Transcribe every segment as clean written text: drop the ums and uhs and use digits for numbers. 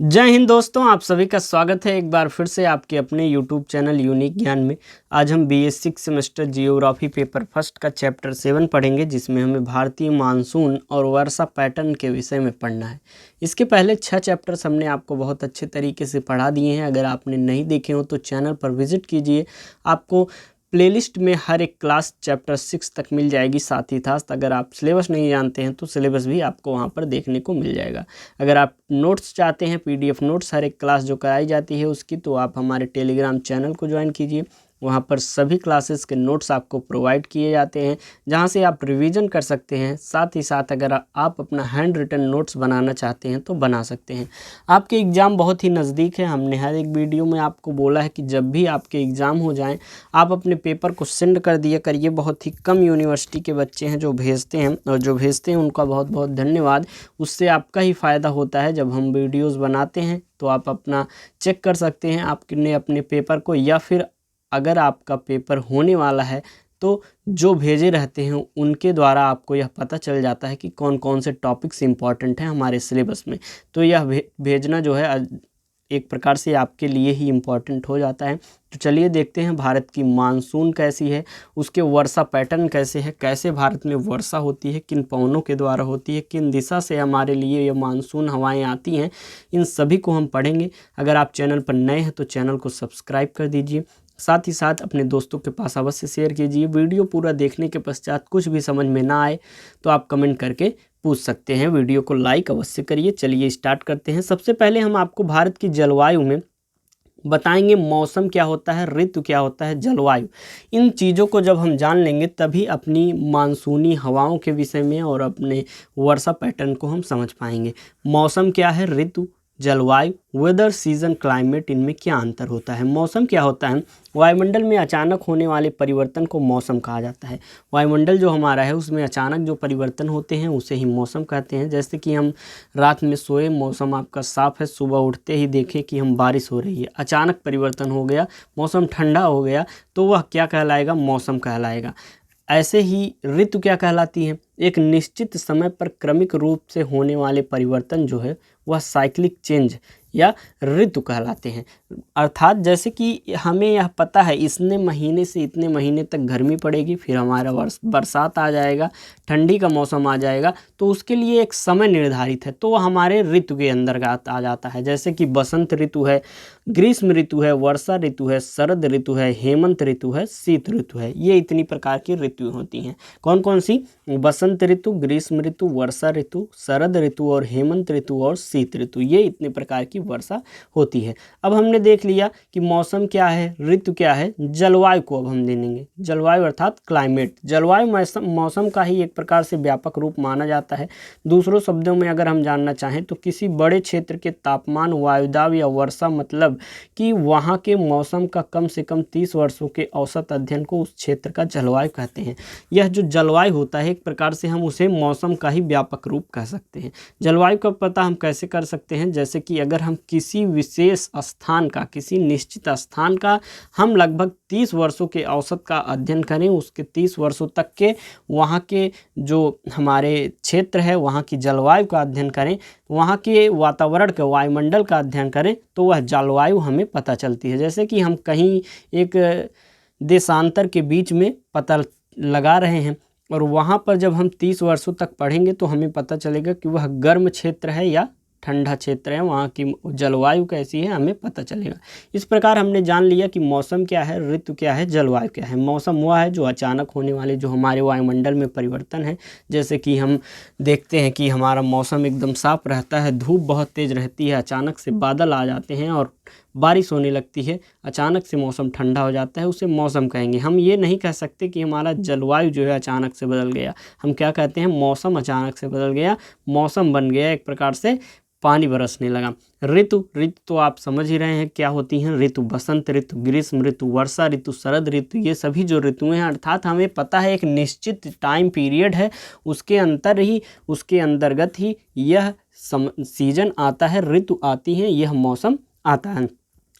जय हिंद दोस्तों, आप सभी का स्वागत है एक बार फिर से आपके अपने YouTube चैनल यूनिक ज्ञान में। आज हम BA 6 semester geography paper first का चैप्टर 7 पढ़ेंगे, जिसमें हमें भारतीय मानसून और वर्षा पैटर्न के विषय में पढ़ना है। इसके पहले 6 चैप्टर्स हमने आपको बहुत अच्छे तरीके से पढ़ा दिए हैं। अगर आपने नहीं देखे हो तो चैनल पर विजिट कीजिए, आपको प्लेलिस्ट में हर एक क्लास चैप्टर 6 तक मिल जाएगी। साथ ही साथ अगर आप सिलेबस नहीं जानते हैं तो सिलेबस भी आपको वहां पर देखने को मिल जाएगा। अगर आप नोट्स चाहते हैं, PDF नोट्स हर एक क्लास जो कराई जाती है उसकी, तो आप हमारे टेलीग्राम चैनल को ज्वाइन कीजिए। वहाँ पर सभी क्लासेस के नोट्स आपको प्रोवाइड किए जाते हैं, जहाँ से आप रिवीजन कर सकते हैं। साथ ही साथ अगर आप अपना हैंड रिटन नोट्स बनाना चाहते हैं तो बना सकते हैं। आपके एग्ज़ाम बहुत ही नज़दीक है। हमने हर एक वीडियो में आपको बोला है कि जब भी आपके एग्ज़ाम हो जाएं, आप अपने पेपर को सेंड कर दिया करिए। बहुत ही कम यूनिवर्सिटी के बच्चे हैं जो भेजते हैं, और जो भेजते हैं उनका बहुत बहुत धन्यवाद। उससे आपका ही फ़ायदा होता है। जब हम वीडियोज़ बनाते हैं तो आप अपना चेक कर सकते हैं आपने अपने पेपर को, या फिर अगर आपका पेपर होने वाला है तो जो भेजे रहते हैं उनके द्वारा आपको यह पता चल जाता है कि कौन कौन से टॉपिक्स इम्पॉर्टेंट हैं हमारे सिलेबस में। तो यह भेजना जो है एक प्रकार से आपके लिए ही इम्पॉर्टेंट हो जाता है। तो चलिए देखते हैं भारत की मानसून कैसी है, उसके वर्षा पैटर्न कैसे है, कैसे भारत में वर्षा होती है, किन पवनों के द्वारा होती है, किन दिशा से हमारे लिए ये मानसून हवाएं आती हैं, इन सभी को हम पढ़ेंगे। अगर आप चैनल पर नए हैं तो चैनल को सब्सक्राइब कर दीजिए। साथ ही साथ अपने दोस्तों के पास अवश्य शेयर कीजिए। वीडियो पूरा देखने के पश्चात कुछ भी समझ में ना आए तो आप कमेंट करके पूछ सकते हैं। वीडियो को लाइक अवश्य करिए। चलिए स्टार्ट करते हैं। सबसे पहले हम आपको भारत की जलवायु में बताएंगे मौसम क्या होता है, ऋतु क्या होता है, जलवायु। इन चीज़ों को जब हम जान लेंगे तभी अपनी मानसूनी हवाओं के विषय में और अपने वर्षा पैटर्न को हम समझ पाएंगे। मौसम क्या है, ऋतु, जलवायु, वेदर, सीजन, क्लाइमेट, इनमें क्या अंतर होता है। मौसम क्या होता है? वायुमंडल में अचानक होने वाले परिवर्तन को मौसम कहा जाता है। वायुमंडल जो हमारा है उसमें अचानक जो परिवर्तन होते हैं उसे ही मौसम कहते हैं। जैसे कि हम रात में सोए, मौसम आपका साफ है, सुबह उठते ही देखें कि हम बारिश हो रही है, अचानक परिवर्तन हो गया, मौसम ठंडा हो गया, तो वह क्या कहलाएगा? मौसम कहलाएगा। ऐसे ही ऋतु क्या कहलाती है? एक निश्चित समय पर क्रमिक रूप से होने वाले परिवर्तन जो है वह साइक्लिक चेंज या ऋतु कहलाते हैं। अर्थात जैसे कि हमें यह पता है इतने महीने से इतने महीने तक गर्मी पड़ेगी, फिर हमारा बरसात आ जाएगा, ठंडी का मौसम आ जाएगा, तो उसके लिए एक समय निर्धारित है, तो वह हमारे ऋतु के अंतर्गत आ जाता है। जैसे कि बसंत ऋतु है, ग्रीष्म ऋतु है, वर्षा ऋतु है, शरद ऋतु है, हेमंत ऋतु है, शीत ऋतु है। ये इतनी प्रकार की ऋतु होती हैं। कौन कौन सी? बसंत ऋतु, ग्रीष्म ऋतु, वर्षा ऋतु, शरद ऋतु और हेमंत ऋतु और शीत ऋतु। ये इतने प्रकार की वर्षा होती है। अब हमने देख लिया कि मौसम क्या है, ऋतु क्या है, जलवायु को अब हम देखेंगे। जलवायु अर्थात क्लाइमेट। जलवायु मौसम का ही एक प्रकार से व्यापक रूप माना जाता है। दूसरों शब्दों में अगर हम जानना चाहें तो किसी बड़े क्षेत्र के तापमान, वायुदाब या वर्षा, मतलब कि वहाँ के मौसम का कम से कम 30 वर्षों के औसत अध्ययन को उस क्षेत्र का जलवायु कहते हैं। यह जो जलवायु होता है एक प्रकार से हम उसे मौसम का ही व्यापक रूप कह सकते हैं। जलवायु का पता हम कैसे कर सकते हैं? जैसे कि अगर हम किसी विशेष स्थान का, किसी निश्चित स्थान का हम लगभग 30 वर्षों के औसत का अध्ययन करें, उसके 30 वर्षों तक के वहाँ के जो हमारे क्षेत्र है वहाँ की जलवायु का अध्ययन करें, वहाँ के वातावरण के, वायुमंडल का अध्ययन करें, तो वह जलवायु हमें पता चलती है। जैसे कि हम कहीं एक देशांतर के बीच में पता लगा रहे हैं और वहाँ पर जब हम 30 वर्षों तक पढ़ेंगे तो हमें पता चलेगा कि वह गर्म क्षेत्र है या ठंडा क्षेत्र है, वहाँ की जलवायु कैसी है हमें पता चलेगा। इस प्रकार हमने जान लिया कि मौसम क्या है, ऋतु क्या है, जलवायु क्या है। मौसम वह है जो अचानक होने वाले जो हमारे वायुमंडल में परिवर्तन है। जैसे कि हम देखते हैं कि हमारा मौसम एकदम साफ रहता है, धूप बहुत तेज़ रहती है, अचानक से बादल आ जाते हैं और बारिश होने लगती है, अचानक से मौसम ठंडा हो जाता है, उसे मौसम कहेंगे। हम ये नहीं कह सकते कि हमारा जलवायु जो है अचानक से बदल गया। हम क्या कहते हैं? मौसम अचानक से बदल गया, मौसम बन गया, एक प्रकार से पानी बरसने लगा। ऋतु तो आप समझ ही रहे हैं क्या होती हैं ऋतु। बसंत ऋतु, ग्रीष्म ऋतु, वर्षा ऋतु, शरद ऋतु, ये सभी जो ऋतुएं हैं, अर्थात हमें पता है एक निश्चित टाइम पीरियड है, उसके अंतर्गत ही यह सीजन आता है, ऋतु आती है, यह मौसम आता है।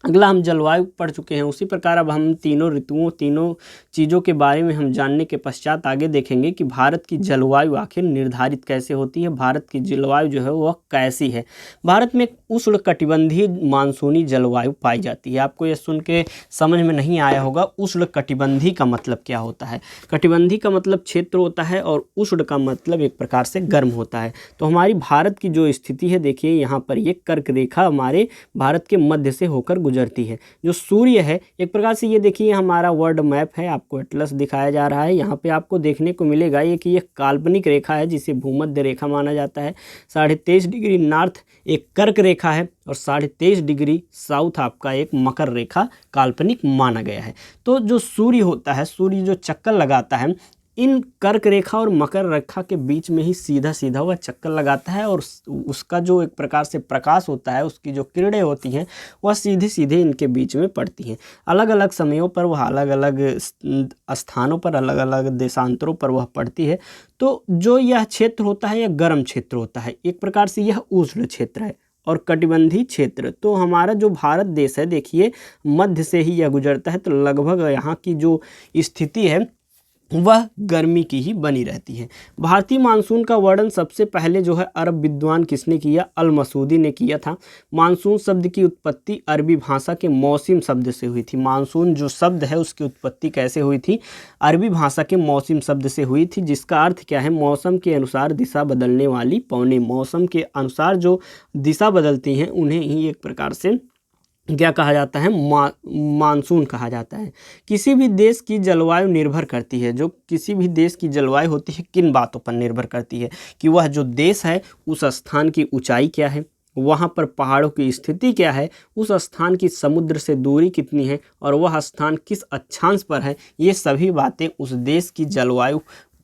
अगला हम जलवायु पढ़ चुके हैं। उसी प्रकार अब हम तीनों ऋतुओं, तीनों चीज़ों के बारे में हम जानने के पश्चात आगे देखेंगे कि भारत की जलवायु आखिर निर्धारित कैसे होती है, भारत की जलवायु जो है वह कैसी है। भारत में उष्णकटिबंधीय मानसूनी जलवायु पाई जाती है। आपको यह सुन के समझ में नहीं आया होगा उष्णकटिबंधी का मतलब क्या होता है। कटिबंधी का मतलब क्षेत्र होता है और उष्ण का मतलब एक प्रकार से गर्म होता है। तो हमारी भारत की जो स्थिति है, देखिए यहाँ पर ये कर्क रेखा हमारे भारत के मध्य से होकर गुजरती है। जो सूर्य है, एक प्रकार से ये देखिए हमारा वर्ल्ड मैप है, आपको एटलस दिखाया जा रहा है। यहाँ पे आपको देखने को मिलेगा ये कि ये काल्पनिक रेखा है जिसे भूमध्य रेखा माना जाता है। 23.5 डिग्री नॉर्थ एक कर्क रेखा है और 23.5 डिग्री साउथ आपका एक मकर रेखा काल्पनिक माना गया है। तो जो सूर्य होता है, सूर्य जो चक्कर लगाता है, इन कर्क रेखा और मकर रेखा के बीच में ही सीधा सीधा वह चक्कर लगाता है और उसका जो एक प्रकार से प्रकाश होता है, उसकी जो किरणें होती हैं वह सीधे सीधे इनके बीच में पड़ती हैं। अलग अलग समयों पर वह अलग अलग स्थानों पर, अलग अलग देशांतरों पर वह पड़ती है। तो जो यह क्षेत्र होता है यह गर्म क्षेत्र होता है, एक प्रकार से यह उष्ण क्षेत्र है। और कटिबंधी क्षेत्र, तो हमारा जो भारत देश है, देखिए मध्य से ही यह गुजरता है, तो लगभग यहाँ की जो स्थिति है वह गर्मी की ही बनी रहती है। भारतीय मानसून का वर्णन सबसे पहले जो है अरब विद्वान किसने किया? अल मसूदी ने किया था। मानसून शब्द की उत्पत्ति अरबी भाषा के मौसम शब्द से हुई थी। मानसून जो शब्द है उसकी उत्पत्ति कैसे हुई थी? अरबी भाषा के मौसम शब्द से हुई थी, जिसका अर्थ क्या है? मौसम के अनुसार दिशा बदलने वाली पवनें। मौसम के अनुसार जो दिशा बदलती हैं उन्हें ही एक प्रकार से क्या कहा जाता है? मानसून कहा जाता है। किसी भी देश की जलवायु निर्भर करती है, जो किसी भी देश की जलवायु होती है किन बातों पर निर्भर करती है? कि वह जो देश है उस स्थान की ऊंचाई क्या है, वहाँ पर पहाड़ों की स्थिति क्या है, उस स्थान की समुद्र से दूरी कितनी है और वह स्थान किस अक्षांश पर है। ये सभी बातें उस देश की जलवायु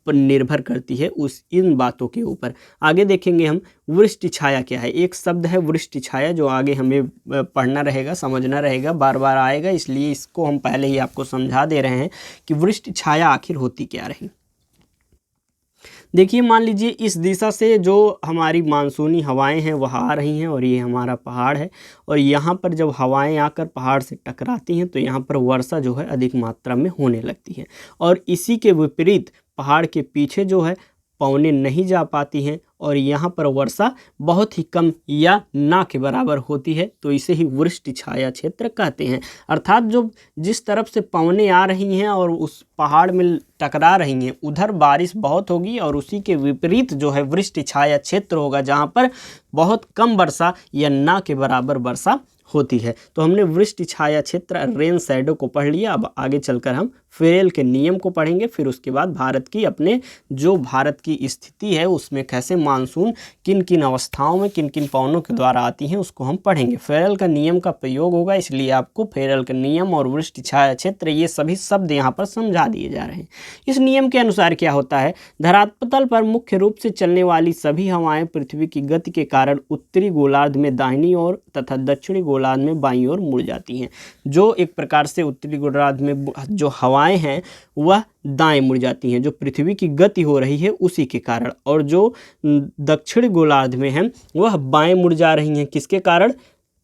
पर निर्भर करती है, उस इन बातों के ऊपर। आगे देखेंगे हम वृष्टि छाया क्या है। एक शब्द है वृष्टि छाया, जो आगे हमें पढ़ना रहेगा, समझना रहेगा, बार बार आएगा, इसलिए इसको हम पहले ही आपको समझा दे रहे हैं कि वृष्टि छाया आखिर होती क्या रही। देखिए मान लीजिए इस दिशा से जो हमारी मानसूनी हवाएं हैं वह आ रही हैं और ये हमारा पहाड़ है, और यहाँ पर जब हवाएं आकर पहाड़ से टकराती हैं तो यहाँ पर वर्षा जो है अधिक मात्रा में होने लगती है। और इसी के विपरीत पहाड़ के पीछे जो है पवनें नहीं जा पाती हैं और यहाँ पर वर्षा बहुत ही कम या ना के बराबर होती है, तो इसे ही वृष्टि छाया क्षेत्र कहते हैं। अर्थात जो जिस तरफ से पवनें आ रही हैं और उस पहाड़ में टकरा रही हैं उधर बारिश बहुत होगी, और उसी के विपरीत जो है वृष्टि छाया क्षेत्र होगा जहाँ पर बहुत कम वर्षा या ना के बराबर वर्षा होती है। तो हमने वृष्टि छाया क्षेत्र रेन शैडो को पढ़ लिया। अब आगे चलकर हम फेरेल के नियम को पढ़ेंगे, फिर उसके बाद भारत की अपने जो भारत की स्थिति है उसमें कैसे मानसून किन किन अवस्थाओं में किन किन पवनों के द्वारा आती हैं उसको हम पढ़ेंगे। फेरेल का नियम का प्रयोग होगा, इसलिए आपको फेरेल का नियम और वृष्टि छाया क्षेत्र ये सभी शब्द यहाँ पर समझा दिए जा रहे हैं। इस नियम के अनुसार क्या होता है? धरातल पर मुख्य रूप से चलने वाली सभी हवाएं पृथ्वी की गति के कारण उत्तरी गोलार्ध में दाहिनी ओर तथा दक्षिणी गोलार्ध में बाईं ओर मुड़ जाती हैं। जो एक प्रकार से उत्तरी गोलार्ध में जो हवाएं हैं वह दाएं मुड़ जाती हैं, जो पृथ्वी की गति हो रही है उसी के कारण, और जो दक्षिण गोलार्ध में है वह बाएं मुड़ जा रही हैं। किसके कारण?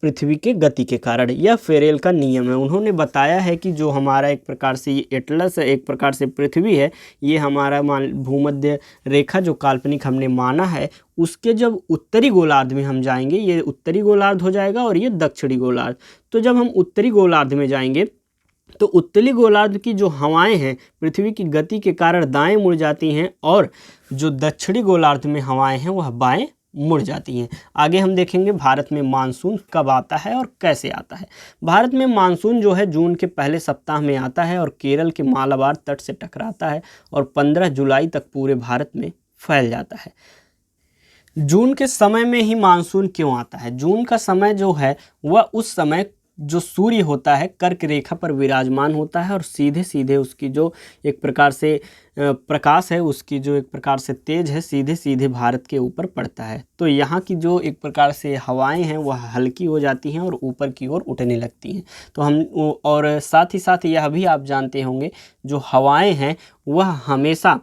पृथ्वी के गति के कारण। यह फेरेल का नियम है। उन्होंने बताया है कि जो हमारा एक प्रकार से ये एटलस है, एक प्रकार से पृथ्वी है, ये हमारा भूमध्य रेखा जो काल्पनिक हमने माना है, उसके जब उत्तरी गोलार्ध में हम जाएंगे, ये उत्तरी गोलार्ध हो जाएगा और ये दक्षिणी गोलार्ध। तो जब हम उत्तरी गोलार्ध में जाएंगे तो उत्तरी गोलार्ध की जो हवाएं हैं पृथ्वी की गति के कारण दाएं मुड़ जाती हैं, और जो दक्षिणी गोलार्ध में हवाएं हैं वह बाएं मुड़ जाती हैं। आगे हम देखेंगे भारत में मानसून कब आता है और कैसे आता है। भारत में मानसून जो है जून के पहले सप्ताह में आता है और केरल के मालाबार तट से टकराता है और 15 जुलाई तक पूरे भारत में फैल जाता है। जून के समय में ही मानसून क्यों आता है? जून का समय जो है वह उस समय जो सूर्य होता है कर्क रेखा पर विराजमान होता है और सीधे सीधे उसकी जो एक प्रकार से प्रकाश है, उसकी जो एक प्रकार से तेज है, सीधे सीधे भारत के ऊपर पड़ता है। तो यहाँ की जो एक प्रकार से हवाएं हैं वह हल्की हो जाती हैं और ऊपर की ओर उठने लगती हैं। तो हम और साथ ही साथ यह भी आप जानते होंगे जो हवाएं हैं वह हमेशा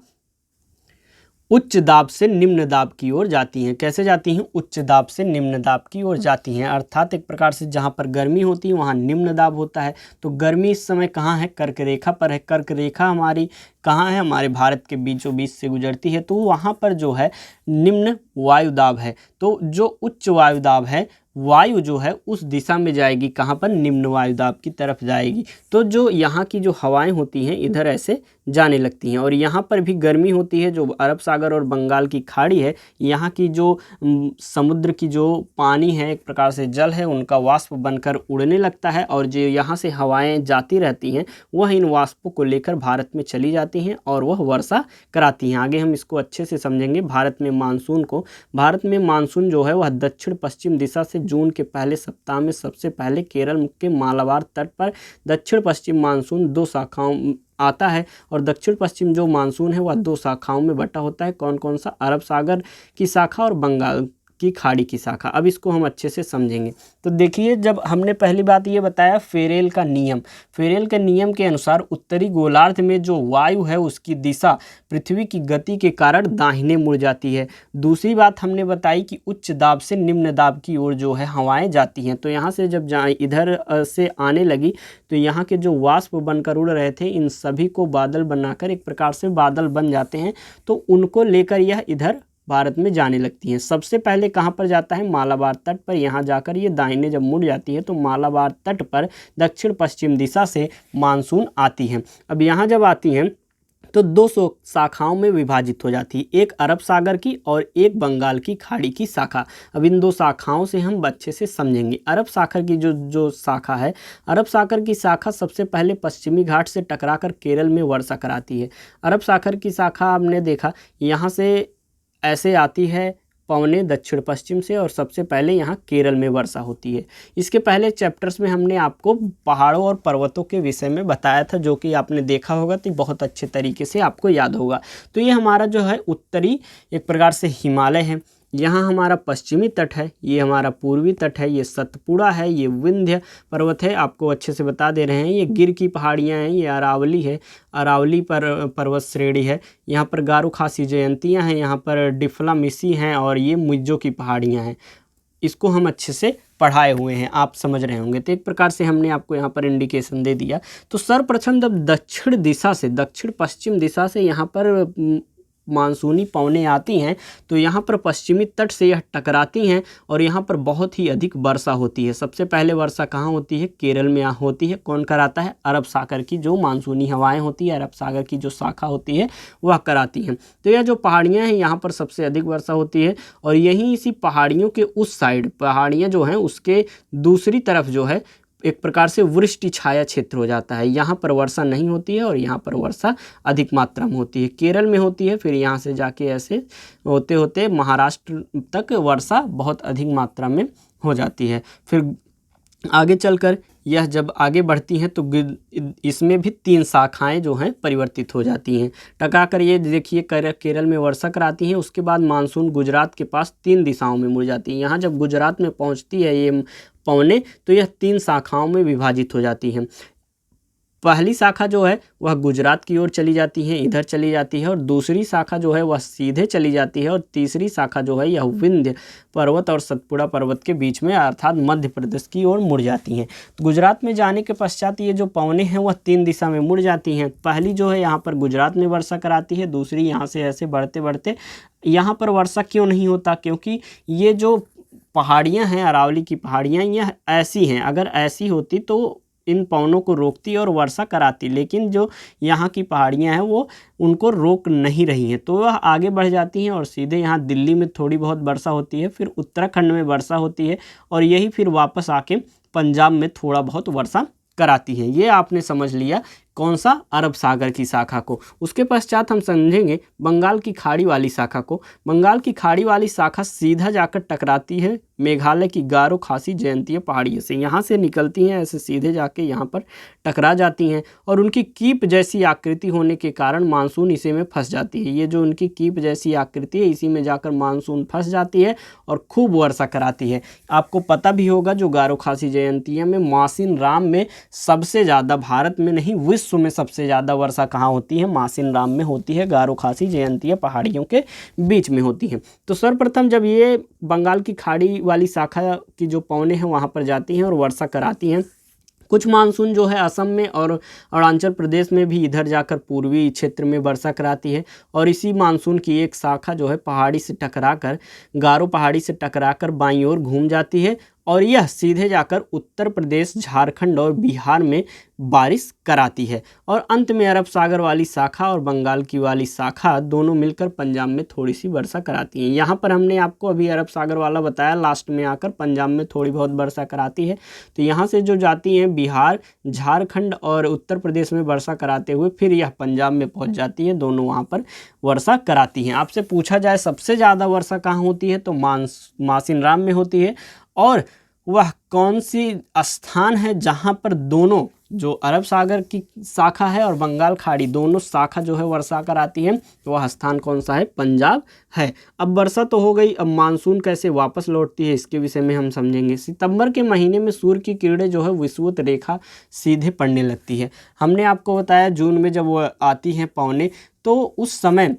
उच्च दाब से निम्न दाब की ओर जाती हैं। कैसे जाती हैं? उच्च दाब से निम्न दाब की ओर जाती हैं। अर्थात एक प्रकार से जहाँ पर गर्मी होती है वहाँ निम्न दाब होता है। तो गर्मी इस समय कहाँ है? कर्क रेखा पर है। कर्क रेखा हमारी कहाँ है? हमारे भारत के बीचों बीच से गुजरती है। तो वहाँ पर जो है निम्न वायु दाब है। तो जो उच्च वायु दाब है, वायु जो है उस दिशा में जाएगी, कहाँ पर? निम्न वायु दाब की तरफ जाएगी। तो जो यहाँ की जो हवाएं होती हैं इधर ऐसे जाने लगती हैं और यहाँ पर भी गर्मी होती है। जो अरब सागर और बंगाल की खाड़ी है, यहाँ की जो समुद्र की जो पानी है, एक प्रकार से जल है, उनका वाष्प बनकर उड़ने लगता है और जो यहाँ से हवाएं जाती रहती हैं वह इन वाष्पों को लेकर भारत में चली जाती हैं और वह वर्षा कराती हैं। आगे हम इसको अच्छे से समझेंगे भारत में मानसून को। भारत में मानसून जो है वह दक्षिण पश्चिम दिशा से जून के पहले सप्ताह में सबसे पहले केरल के मालाबार तट पर दक्षिण पश्चिम मानसून 2 शाखाओं आता है और दक्षिण पश्चिम जो मानसून है वह 2 शाखाओं में बटा होता है। कौन कौन सा? अरब सागर की शाखा और बंगाल की खाड़ी की शाखा। अब इसको हम अच्छे से समझेंगे। तो देखिए, जब हमने पहली बात ये बताया फेरेल का नियम, फेरेल के नियम के अनुसार उत्तरी गोलार्ध में जो वायु है उसकी दिशा पृथ्वी की गति के कारण दाहिने मुड़ जाती है। दूसरी बात हमने बताई कि उच्च दाब से निम्न दाब की ओर जो है हवाएं जाती हैं। तो यहाँ से जब इधर से आने लगी तो यहाँ के जो वाष्प बनकर उड़ रहे थे इन सभी को बादल बनाकर एक प्रकार से बादल बन जाते हैं। तो उनको लेकर यह इधर भारत में जाने लगती हैं। सबसे पहले कहाँ पर जाता है? मालाबार तट पर। यहाँ जाकर ये दाहिने जब मुड़ जाती है तो मालाबार तट पर दक्षिण पश्चिम दिशा से मानसून आती है। अब यहाँ जब आती हैं तो 200 शाखाओं में विभाजित हो जाती है, एक अरब सागर की और एक बंगाल की खाड़ी की शाखा। अब इन 2 शाखाओं से हम अच्छे से समझेंगे। अरब सागर की जो शाखा है, अरब सागर की शाखा सबसे पहले पश्चिमी घाट से टकराकर केरल में वर्षा कराती है। अरब सागर की शाखा आपने देखा यहाँ से ऐसे आती है पवने दक्षिण पश्चिम से और सबसे पहले यहाँ केरल में वर्षा होती है। इसके पहले चैप्टर्स में हमने आपको पहाड़ों और पर्वतों के विषय में बताया था, जो कि आपने देखा होगा तो बहुत अच्छे तरीके से आपको याद होगा। तो ये हमारा जो है उत्तरी एक प्रकार से हिमालय है, यहाँ हमारा पश्चिमी तट है, ये हमारा पूर्वी तट है, ये सतपुड़ा है, ये विंध्य पर्वत है, आपको अच्छे से बता दे रहे हैं। ये गिर की पहाड़ियाँ हैं, ये अरावली है, अरावली पर्वत श्रेणी है। यहाँ पर गारो खासी जयंतियाँ हैं, यहाँ पर डिफला मिसी हैं और ये मिज्जो की पहाड़ियाँ हैं। इसको हम अच्छे से पढ़ाए हुए हैं, आप समझ रहे होंगे। तो एक प्रकार से हमने आपको यहाँ पर इंडिकेशन दे दिया। तो सर्वप्रथम जब दक्षिण दिशा से, दक्षिण पश्चिम दिशा से यहाँ पर मानसूनी पवनें आती हैं तो यहाँ पर पश्चिमी तट से यह टकराती हैं और यहाँ पर बहुत ही अधिक वर्षा होती है। सबसे पहले वर्षा कहाँ होती है? केरल में होती है। कौन कराता है? अरब सागर की जो मानसूनी हवाएं होती है, अरब सागर की जो शाखा होती है वह कराती हैं। तो यह जो पहाड़ियाँ हैं यहाँ पर सबसे अधिक वर्षा होती है और यहीं इसी पहाड़ियों के उस साइड, पहाड़ियाँ जो हैं उसके दूसरी तरफ जो है एक प्रकार से वृष्टि छाया क्षेत्र हो जाता है। यहाँ पर वर्षा नहीं होती है और यहाँ पर वर्षा अधिक मात्रा में होती है। केरल में होती है, फिर यहाँ से जाके ऐसे होते होते महाराष्ट्र तक वर्षा बहुत अधिक मात्रा में हो जाती है। फिर आगे चलकर यह जब आगे बढ़ती हैं तो इसमें भी 3 शाखाएं जो हैं परिवर्तित हो जाती हैं। टकरा कर ये देखिए केरल में वर्षा कराती हैं। उसके बाद मानसून गुजरात के पास 3 दिशाओं में मुड़ जाती है। यहाँ जब गुजरात में पहुँचती है ये पवने तो यह 3 शाखाओं में विभाजित हो जाती हैं। पहली शाखा जो है वह गुजरात की ओर चली जाती है, इधर चली जाती है और दूसरी शाखा जो है वह सीधे चली जाती है और तीसरी शाखा जो है यह विंध्य पर्वत और सतपुड़ा पर्वत के बीच में अर्थात मध्य प्रदेश की ओर मुड़ जाती हैं। गुजरात में जाने के पश्चात ये जो पवनें हैं वह 3 दिशा में मुड़ जाती हैं। पहली जो है यहाँ पर गुजरात में वर्षा कराती है, दूसरी यहाँ से ऐसे बढ़ते बढ़ते यहाँ पर वर्षा क्यों नहीं होता? क्योंकि ये जो पहाड़ियाँ हैं, अरावली की पहाड़ियाँ, यह ऐसी हैं, अगर ऐसी होती तो इन पवनों को रोकती और वर्षा कराती, लेकिन जो यहाँ की पहाड़ियाँ हैं वो उनको रोक नहीं रही हैं तो वह आगे बढ़ जाती हैं और सीधे यहाँ दिल्ली में थोड़ी बहुत वर्षा होती है, फिर उत्तराखंड में वर्षा होती है और यही फिर वापस आके पंजाब में थोड़ा बहुत वर्षा कराती हैं। ये आपने समझ लिया कौन सा? अरब सागर की शाखा को। उसके पश्चात हम समझेंगे बंगाल की खाड़ी वाली शाखा को। बंगाल की खाड़ी वाली शाखा सीधा जाकर टकराती है मेघालय की गारो खासी जयंतीय पहाड़ियों से, यहाँ से निकलती हैं ऐसे सीधे जाके यहाँ पर टकरा जाती हैं और उनकी कीप जैसी आकृति होने के कारण मानसून इसी में फंस जाती है। ये जो उनकी कीप जैसी आकृति है इसी में जाकर मानसून फंस जाती है और खूब वर्षा कराती है। आपको पता भी होगा जो गारो खासी जयंतिया में मासिन राम में सबसे ज़्यादा, भारत में नहीं विश्व विश्व में सबसे ज़्यादा वर्षा कहाँ होती है? मासिनराम में होती है, गारो खासी जयंतिया पहाड़ियों के बीच में होती है। तो सर्वप्रथम जब ये बंगाल की खाड़ी वाली शाखा की जो पवनें हैं वहाँ पर जाती हैं और वर्षा कराती हैं, कुछ मानसून जो है असम में और अरुणाचल प्रदेश में भी इधर जाकर पूर्वी क्षेत्र में वर्षा कराती है, और इसी मानसून की एक शाखा जो है पहाड़ी से टकराकर, गारो पहाड़ी से टकराकर बाईं ओर घूम जाती है और यह सीधे जाकर उत्तर प्रदेश, झारखंड और बिहार में बारिश कराती है। और अंत में अरब सागर वाली शाखा और बंगाल की वाली शाखा दोनों मिलकर पंजाब में थोड़ी सी वर्षा कराती हैं। यहाँ पर हमने आपको अभी अरब सागर वाला बताया, लास्ट में आकर पंजाब में थोड़ी बहुत वर्षा कराती है। तो यहाँ से जो जाती हैं बिहार, झारखंड और उत्तर प्रदेश में वर्षा कराते हुए फिर यह पंजाब में पहुँच जाती है, दोनों वहाँ पर वर्षा कराती हैं। आपसे पूछा जाए सबसे ज़्यादा वर्षा कहाँ होती है, तो मासिनराम में होती है। और वह कौन सी स्थान है जहाँ पर दोनों, जो अरब सागर की शाखा है और बंगाल खाड़ी, दोनों शाखा जो है वर्षा कराती है, तो वह स्थान कौन सा है? पंजाब है। अब वर्षा तो हो गई, अब मानसून कैसे वापस लौटती है इसके विषय में हम समझेंगे। सितंबर के महीने में सूर्य की किरणें जो है विषुवत रेखा सीधे पड़ने लगती है। हमने आपको बताया जून में जब वह आती हैं पवनें, तो उस समय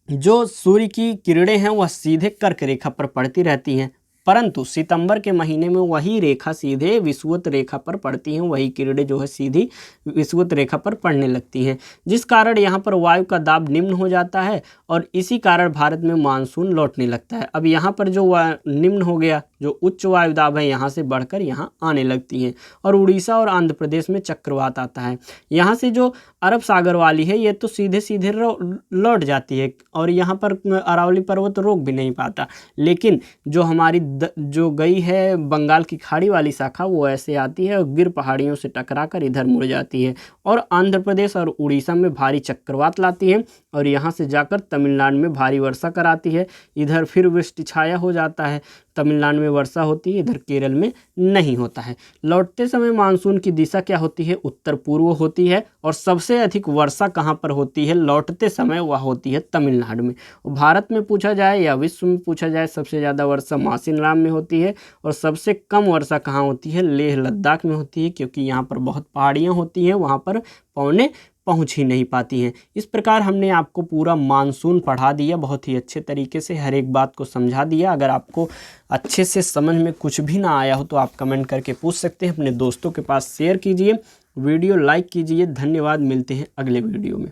जो सूर्य की किरणें हैं वह सीधे कर्क रेखा पर पड़ती रहती हैं, परंतु सितंबर के महीने में वही रेखा सीधे विषुवत रेखा पर पड़ती हैं, वही किरणें जो है सीधी विषुवत रेखा पर पड़ने लगती हैं, जिस कारण यहाँ पर वायु का दाब निम्न हो जाता है और इसी कारण भारत में मानसून लौटने लगता है। अब यहाँ पर जो निम्न हो गया, जो उच्च वायु दाब है यहाँ से बढ़कर यहाँ आने लगती हैं और उड़ीसा और आंध्र प्रदेश में चक्रवात आता है। यहाँ से जो अरब सागर वाली है ये तो सीधे सीधे लौट जाती है और यहाँ पर अरावली पर्वत रोक भी नहीं पाता, लेकिन जो हमारी जो गई है बंगाल की खाड़ी वाली शाखा वो ऐसे आती है और गिर पहाड़ियों से टकराकर इधर मुड़ जाती है और आंध्र प्रदेश और उड़ीसा में भारी चक्रवात लाती है और यहाँ से जाकर तमिलनाडु में भारी वर्षा कराती है। इधर फिर वृष्टि छाया हो जाता है, तमिलनाडु में वर्षा होती है, इधर केरल में नहीं होता है। लौटते समय मानसून की दिशा क्या होती है? उत्तर पूर्व होती है और सबसे अधिक वर्षा कहाँ पर होती है लौटते समय? वह होती है तमिलनाडु में। भारत में पूछा जाए या विश्व में पूछा जाए, सबसे ज़्यादा वर्षा मासिनराम में होती है और सबसे कम वर्षा कहाँ होती है? लेह लद्दाख में होती है, क्योंकि यहाँ पर बहुत पहाड़ियाँ होती हैं, वहाँ पर पवनें पहुंच ही नहीं पाती हैं। इस प्रकार हमने आपको पूरा मानसून पढ़ा दिया, बहुत ही अच्छे तरीके से हर एक बात को समझा दिया। अगर आपको अच्छे से समझ में कुछ भी ना आया हो तो आप कमेंट करके पूछ सकते हैं, अपने दोस्तों के पास शेयर कीजिए, वीडियो लाइक कीजिए। धन्यवाद, मिलते हैं अगले वीडियो में।